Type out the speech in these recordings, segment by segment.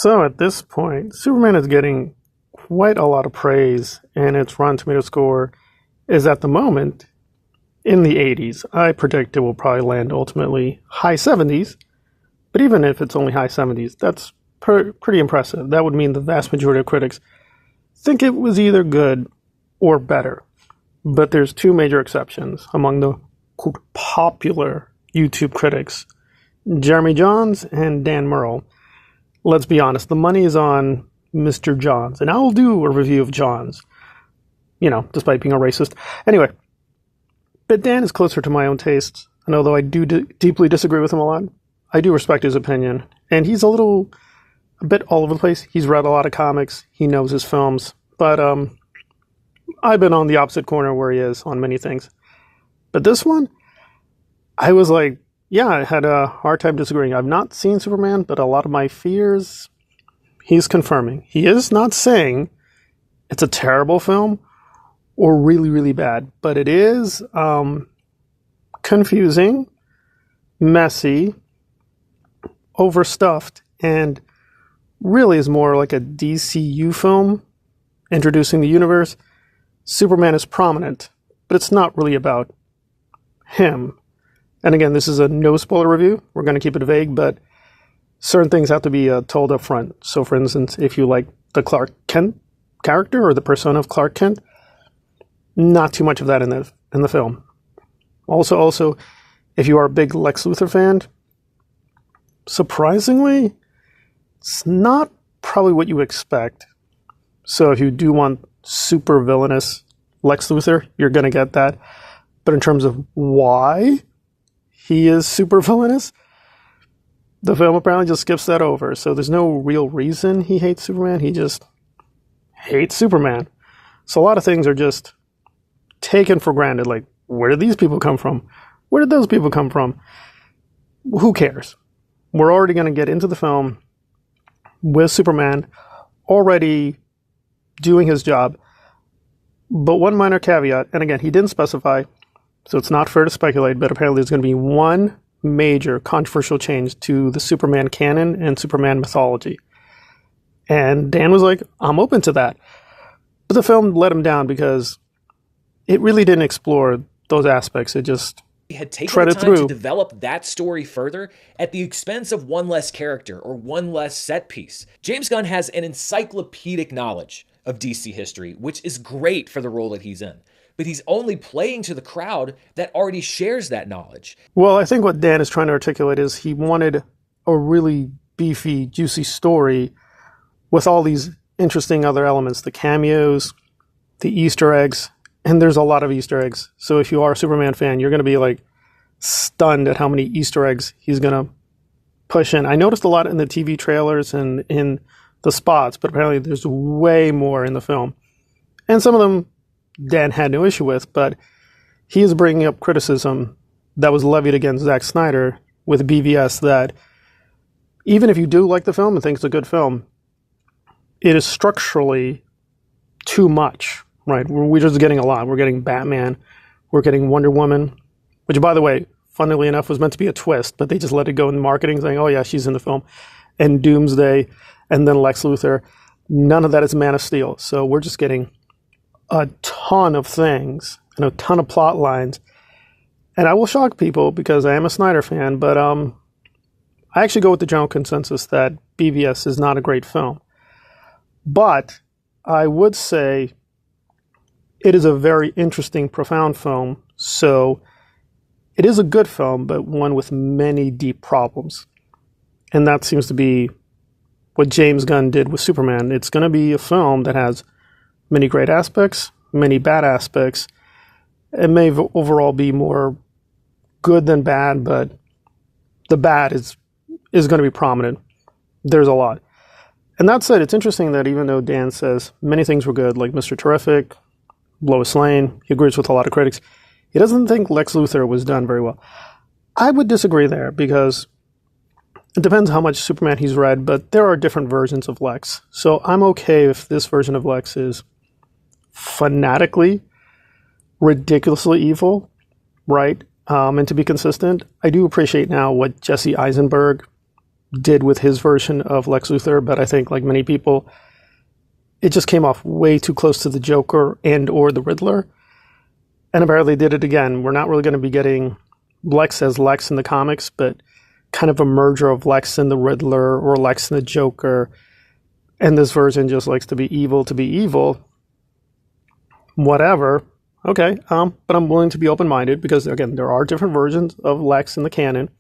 So at this point, Superman is getting quite a lot of praise, and its Rotten Tomato score is at the moment in the 80s. I predict it will probably land ultimately high 70s, but even if it's only high 70s, that's pretty impressive. That would mean the vast majority of critics think it was either good or better. But there's two major exceptions among the quote, popular YouTube critics, Jeremy Jahns and Dan Murrell. Let's be honest, the money is on Mr. Jahns, and I'll do a review of Jahns, despite being a racist. Anyway, but Dan is closer to my own tastes, and although I do deeply disagree with him a lot, I do respect his opinion. And he's a bit all over the place. He's read a lot of comics, he knows his films, but I've been on the opposite corner where he is on many things. But this one, I was like, yeah, I had a hard time disagreeing. I've not seen Superman, but a lot of my fears, he's confirming. He is not saying it's a terrible film or really, really bad, but it is confusing, messy, overstuffed, and really is more like a DCU film introducing the universe. Superman is prominent, but it's not really about him. And again, this is a no spoiler review. We're going to keep it vague, but certain things have to be told up front. So for instance, if you like the Clark Kent character or the persona of Clark Kent, not too much of that in the film. Also, if you are a big Lex Luthor fan, surprisingly, it's not probably what you expect. So if you do want super villainous Lex Luthor, you're going to get that. But in terms of why he is super villainous, the film apparently just skips that over. So there's no real reason he hates Superman. He just hates Superman. So a lot of things are just taken for granted. Like, where did these people come from? Where did those people come from? Who cares? We're already going to get into the film with Superman already doing his job. But one minor caveat, and again, he didn't specify, so it's not fair to speculate, but apparently there's going to be one major controversial change to the Superman canon and Superman mythology. And Dan was like, I'm open to that. But the film let him down because it really didn't explore those aspects. It just had taken the time to develop that story further at the expense of one less character or one less set piece. James Gunn has an encyclopedic knowledge of DC history, which is great for the role that he's in. But he's only playing to the crowd that already shares that knowledge. Well, I think what Dan is trying to articulate is he wanted a really beefy, juicy story with all these interesting other elements, the cameos, the Easter eggs, and there's a lot of Easter eggs. So if you are a Superman fan, you're going to be like stunned at how many Easter eggs he's going to push in. I noticed a lot in the TV trailers and in the spots, but apparently there's way more in the film. And some of them Dan had no issue with, but he is bringing up criticism that was levied against Zack Snyder with BVS that even if you do like the film and think it's a good film, it is structurally too much, right? We're just getting a lot. We're getting Batman. We're getting Wonder Woman, which, by the way, funnily enough, was meant to be a twist, but they just let it go in marketing saying, oh yeah, she's in the film. And Doomsday, and then Lex Luthor. None of that is Man of Steel. So we're just getting a ton of things and a ton of plot lines. And I will shock people because I am a Snyder fan, but I actually go with the general consensus that BVS is not a great film. But I would say it is a very interesting, profound film. So it is a good film, but one with many deep problems. And that seems to be what James Gunn did with Superman. It's going to be a film that has many great aspects, many bad aspects. It may overall be more good than bad, but the bad is going to be prominent. There's a lot. And that said, it's interesting that even though Dan says many things were good, like Mr. Terrific, Lois Lane, he agrees with a lot of critics, he doesn't think Lex Luthor was done very well. I would disagree there because it depends how much Superman he's read, but there are different versions of Lex. So I'm okay if this version of Lex is fanatically, ridiculously evil, right? And to be consistent, I do appreciate now what Jesse Eisenberg did with his version of Lex Luthor, but I think, like many people, it just came off way too close to the Joker and or the Riddler. And apparently they did it again. We're not really going to be getting Lex as Lex in the comics, but kind of a merger of Lex and the Riddler or Lex and the Joker. And this version just likes to be evil to be evil. Whatever. Okay, but I'm willing to be open-minded because, again, there are different versions of Lex in the canon.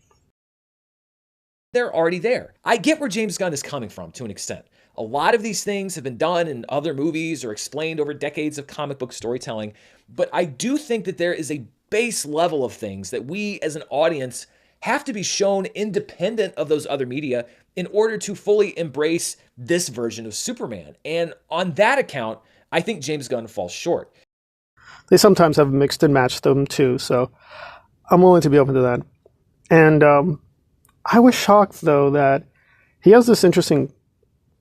They're already there. I get where James Gunn is coming from to an extent. A lot of these things have been done in other movies or explained over decades of comic book storytelling, but I do think that there is a base level of things that we as an audience have to be shown independent of those other media in order to fully embrace this version of Superman. And on that account, I think James Gunn falls short. They sometimes have mixed and matched them too, so I'm willing to be open to that. And I was shocked, though, that he has this interesting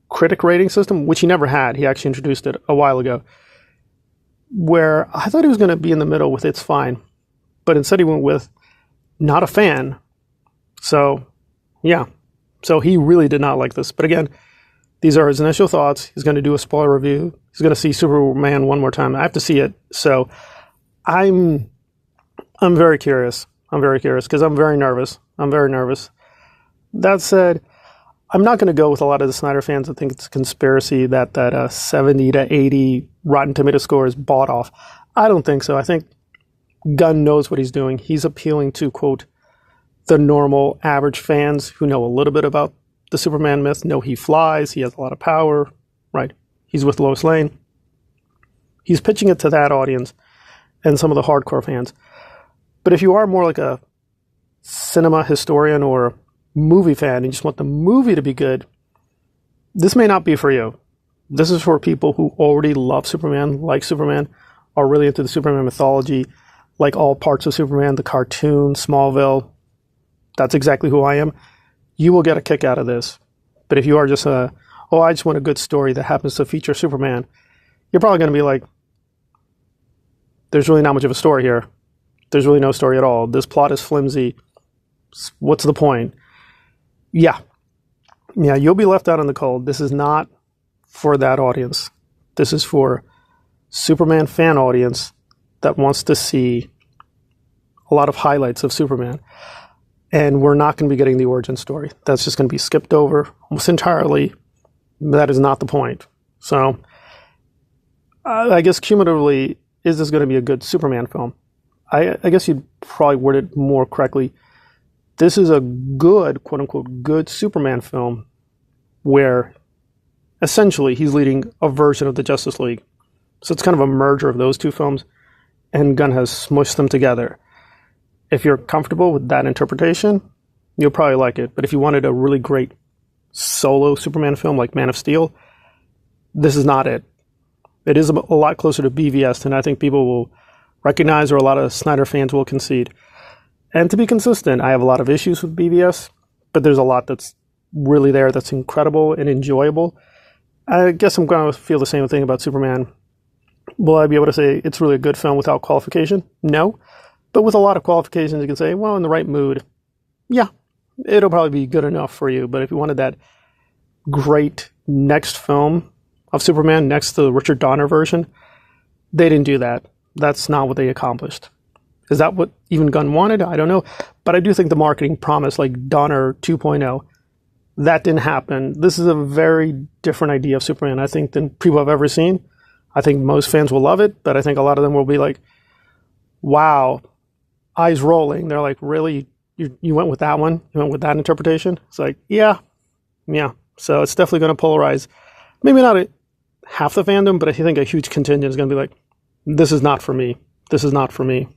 critic rating system, which he never had. He actually introduced it a while ago, where I thought he was going to be in the middle with it's fine, but instead he went with not a fan. So, yeah. So he really did not like this. But again, these are his initial thoughts. He's going to do a spoiler review. He's going to see Superman one more time. I have to see it. So I'm very curious. I'm very curious because I'm very nervous. That said, I'm not going to go with a lot of the Snyder fans that think it's a conspiracy that 70 to 80 Rotten Tomato score is bought off. I don't think so. I think Gunn knows what he's doing. He's appealing to, quote, the normal average fans who know a little bit about the Superman myth, know he flies, he has a lot of power, right? He's with Lois Lane. He's pitching it to that audience and some of the hardcore fans. But if you are more like a cinema historian or movie fan and you just want the movie to be good, this may not be for you. This is for people who already love Superman, like Superman, are really into the Superman mythology, like all parts of Superman, the cartoon, Smallville. That's exactly who I am. You will get a kick out of this. But if you are just I just want a good story that happens to feature Superman, you're probably going to be like, there's really not much of a story here. There's really no story at all. This plot is flimsy. What's the point? Yeah, you'll be left out in the cold. This is not for that audience. This is for Superman fan audience that wants to see a lot of highlights of Superman. And we're not going to be getting the origin story. That's just going to be skipped over almost entirely. That is not the point. So I guess cumulatively, is this going to be a good Superman film? I guess you'd probably word it more correctly. This is a good, quote-unquote, good Superman film where essentially he's leading a version of the Justice League. So it's kind of a merger of those two films, and Gunn has smushed them together. If you're comfortable with that interpretation, you'll probably like it. But if you wanted a really great solo Superman film like Man of Steel, this is not it. It is a lot closer to BVS than I think people will recognize, or a lot of Snyder fans will concede. And to be consistent, I have a lot of issues with BVS, but there's a lot that's really there that's incredible and enjoyable. I guess I'm going to feel the same thing about Superman. Will I be able to say it's really a good film without qualification? No. But with a lot of qualifications, you can say, well, in the right mood, yeah, it'll probably be good enough for you. But if you wanted that great next film of Superman next to the Richard Donner version, they didn't do that. That's not what they accomplished. Is that what even Gunn wanted? I don't know. But I do think the marketing promise, like Donner 2.0, that didn't happen. This is a very different idea of Superman, I think, than people have ever seen. I think most fans will love it, but I think a lot of them will be like, wow, eyes rolling. They're like, really? You went with that one? You went with that interpretation? It's like, yeah. So it's definitely going to polarize. Maybe not half the fandom, but I think a huge contingent is going to be like, this is not for me. This is not for me.